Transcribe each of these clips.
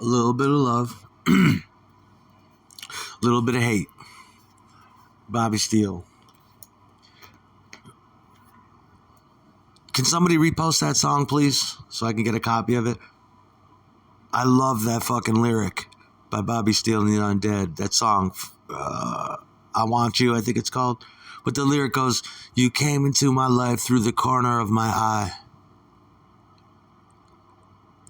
A little bit of love, a little bit of hate. Bobby Steele. Can somebody repost that song, please, so I can get a copy of it? I love that fucking lyric by Bobby Steele and the Undead. That song, I Want You, I think it's called. But the lyric goes, you came into my life through the corner of my eye.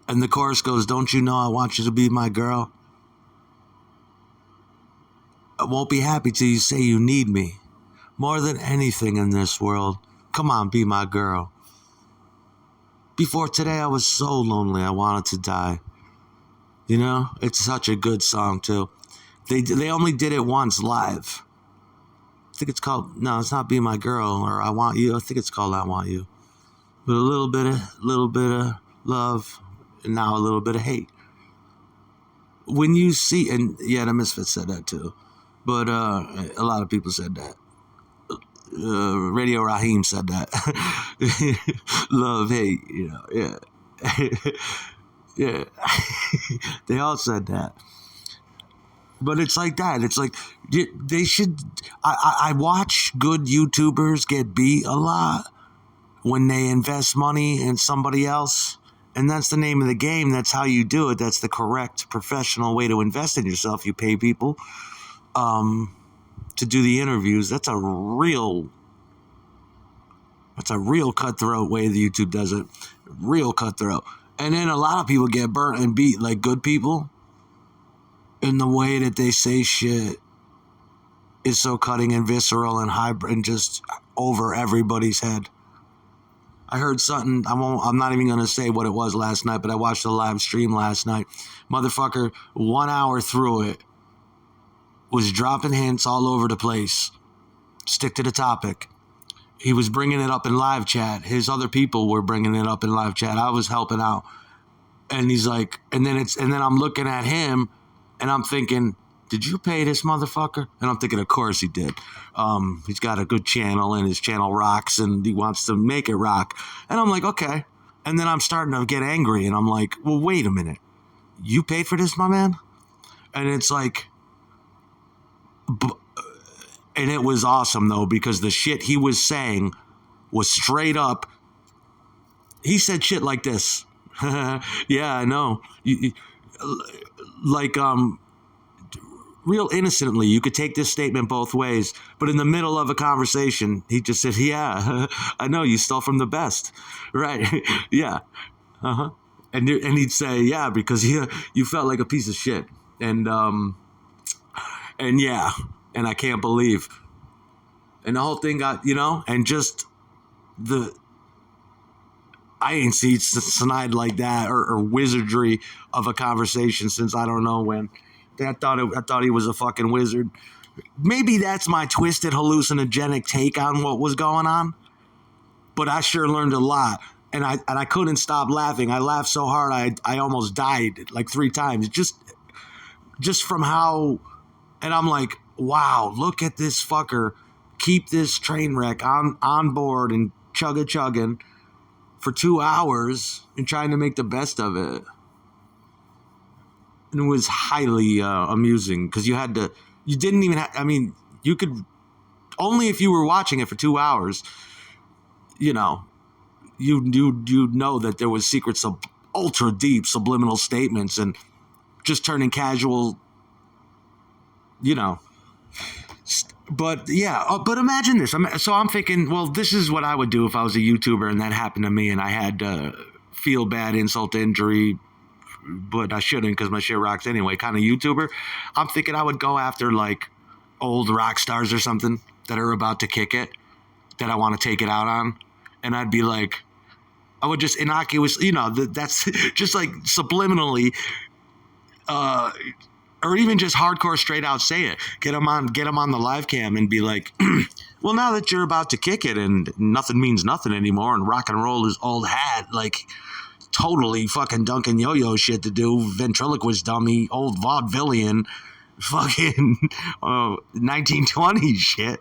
And the chorus goes, don't you know I want you to be my girl? I won't be happy till you say you need me. More than anything in this world. Come on, be my girl. Before today, I was so lonely, I wanted to die. You know, it's such a good song, too. They only did it once live. I think it's called, no, it's not Be My Girl, or I Want You. I think it's called I Want You. But a little bit of love, and now a little bit of hate. When you see, and yeah, the Misfits said that, too. But a lot of people said that. Radio Raheem said that. Love, hate, you know, yeah. Yeah. They all said that. But it's like that. It's like, they should, I watch good YouTubers get beat a lot when they invest money in somebody else. And that's the name of the game. That's how you do it. That's the correct professional way to invest in yourself. You pay people to do the interviews. That's a real cutthroat way that YouTube does it. Real cutthroat. And then a lot of people get burnt and beat, like good people, in the way that they say shit is so cutting and visceral and hybrid and just over everybody's head. I heard something, I'm not even going to say what it was last night, but I watched a live stream last night. Motherfucker, 1 hour through it, was dropping hints all over the place. Stick to the topic. He was bringing it up in live chat. His other people were bringing it up in live chat. I was helping out. And he's like, and then I'm looking at him and I'm thinking, did you pay this motherfucker? And I'm thinking, of course he did. He's got a good channel and his channel rocks and he wants to make it rock. And I'm like, okay. And then I'm starting to get angry and I'm like, well, wait a minute. You paid for this, my man? And it's like, and it was awesome, though, because the shit he was saying was straight up. He said shit like this. Yeah, I know. Like, real innocently, you could take this statement both ways. But in the middle of a conversation, he just said, yeah, I know, you stole from the best. Right. Yeah. Uh-huh. And he'd say, yeah, because you felt like a piece of shit. And yeah, and I can't believe. And the whole thing got, you know, and just I ain't seen snide like that or wizardry of a conversation since I don't know when. I thought he was a fucking wizard. Maybe that's my twisted hallucinogenic take on what was going on. But I sure learned a lot. And I couldn't stop laughing. I laughed so hard I almost died like 3 times. Just from how. And I'm like, wow, look at this fucker keep this train wreck on board and chugging for 2 hours and trying to make the best of it. And it was highly amusing because you didn't even have, I mean, you could, only if you were watching it for 2 hours, you know, you'd know that there was secrets of ultra deep subliminal statements and just turning casual, you know. But yeah, but imagine this. So I'm thinking, well, this is what I would do if I was a YouTuber and that happened to me and I had feel bad, insult to injury, but I shouldn't because my shit rocks anyway, kind of YouTuber. I'm thinking I would go after like old rock stars or something that are about to kick it, that I want to take it out on. And I'd be like, I would just innocuous, you know, that's just like subliminally, or even just hardcore straight out say it. Get them on the live cam and be like, well, now that you're about to kick it and nothing means nothing anymore and rock and roll is old hat, like totally fucking Duncan Yo-Yo shit to do, ventriloquist dummy, old vaudevillian, fucking 1920s shit.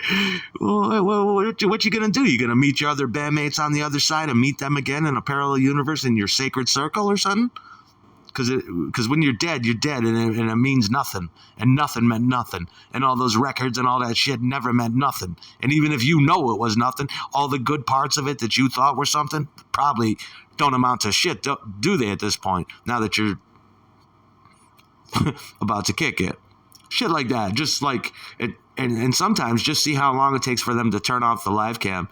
What you gonna do? You gonna meet your other bandmates on the other side and meet them again in a parallel universe in your sacred circle or something? Because when you're dead, and it means nothing. And nothing meant nothing. And all those records and all that shit never meant nothing. And even if you know it was nothing, all the good parts of it that you thought were something probably don't amount to shit, do they, at this point, now that you're about to kick it? Shit like that. Just like, and sometimes just see how long it takes for them to turn off the live cam.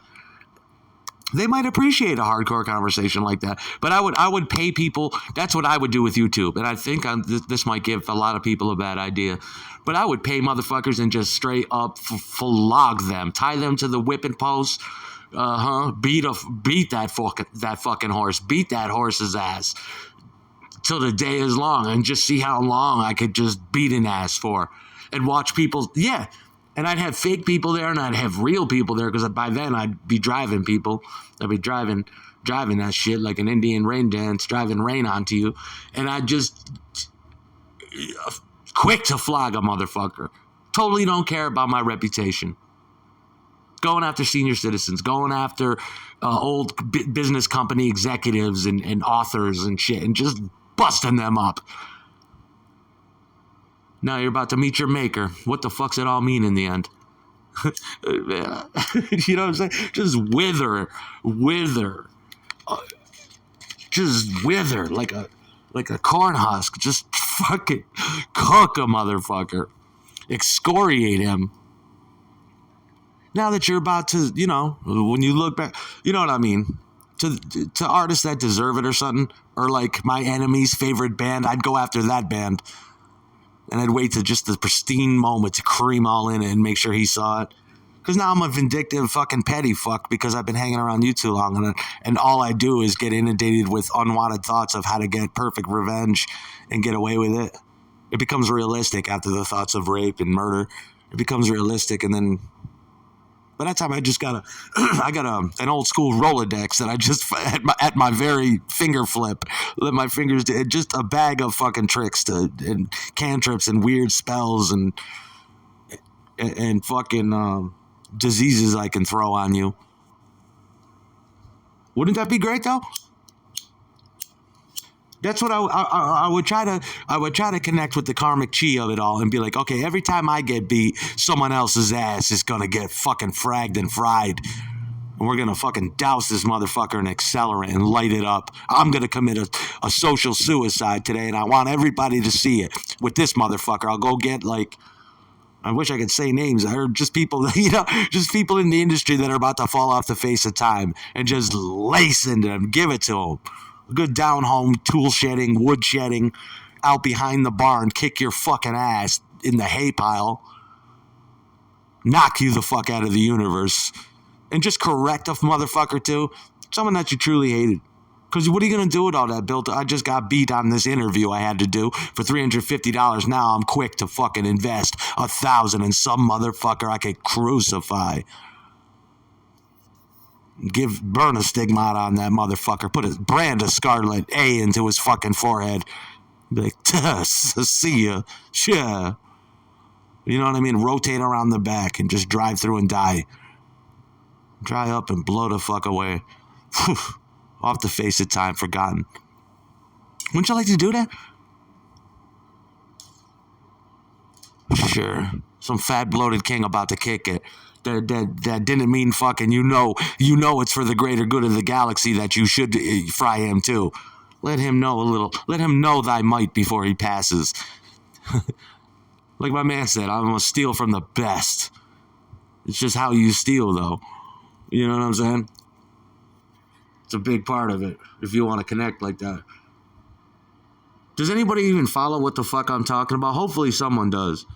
They might appreciate a hardcore conversation like that. But I would pay people. That's what I would do with YouTube. And I think this might give a lot of people a bad idea. But I would pay motherfuckers and just straight up flog them. Tie them to the whipping post. Beat that fucking horse. Beat that horse's ass till the day is long, and just see how long I could just beat an ass for, and watch people. Yeah. And I'd have fake people there, and I'd have real people there, because by then I'd be driving people. I'd be driving that shit like an Indian rain dance, driving rain onto you. And I'd just quick to flog a motherfucker. Totally don't care about my reputation. Going after senior citizens, going after old business company executives and authors and shit, and just busting them up. Now you're about to meet your maker. What the fuck's it all mean in the end? You know what I'm saying? Just wither. Just wither like a corn husk. Just fucking cook a motherfucker. Excoriate him. Now that you're about to, when you look back, you know what I mean? To artists that deserve it or something, or like my enemy's favorite band, I'd go after that band. And I'd wait to just the pristine moment to cream all in it and make sure he saw it. Because now I'm a vindictive fucking petty fuck because I've been hanging around you too long. And all I do is get inundated with unwanted thoughts of how to get perfect revenge and get away with it. It becomes realistic after the thoughts of rape and murder. It becomes realistic, and then... By that time, I got an old school Rolodex that I just at my very finger flip, let my fingers do, just a bag of fucking tricks and cantrips and weird spells and fucking diseases I can throw on you. Wouldn't that be great though? That's what I would try to. I would try to connect with the karmic chi of it all and be like, okay, every time I get beat, someone else's ass is gonna get fucking fragged and fried, and we're gonna fucking douse this motherfucker in accelerant and light it up. I'm gonna commit a social suicide today, and I want everybody to see it. With this motherfucker, I'll go get like. I wish I could say names. I heard just people, just people in the industry that are about to fall off the face of time, and just lace into them, give it to them. Good down home tool shedding, wood shedding, out behind the barn, kick your fucking ass in the hay pile, knock you the fuck out of the universe, and just correct a motherfucker too. Someone that you truly hated. Because what are you going to do with all that, Bill? I just got beat on this interview I had to do for $350. Now I'm quick to fucking invest $1,000 in some motherfucker I could crucify. Burn a stigmata on that motherfucker. Brand a scarlet A into his fucking forehead. Be like, see ya. Sure. You know what I mean? Rotate around the back and just drive through and die. Dry up and blow the fuck away. Whew. Off the face of time, forgotten. Wouldn't you like to do that? Sure. Some fat bloated king about to kick it. That didn't mean fucking you know it's for the greater good of the galaxy that you should fry him too. Let him know a little. Let him know thy might before he passes. Like my man said, I'm gonna steal from the best. It's just how you steal, though. You know what I'm saying? It's a big part of it if you want to connect like that. Does anybody even follow what the fuck I'm talking about? Hopefully someone does.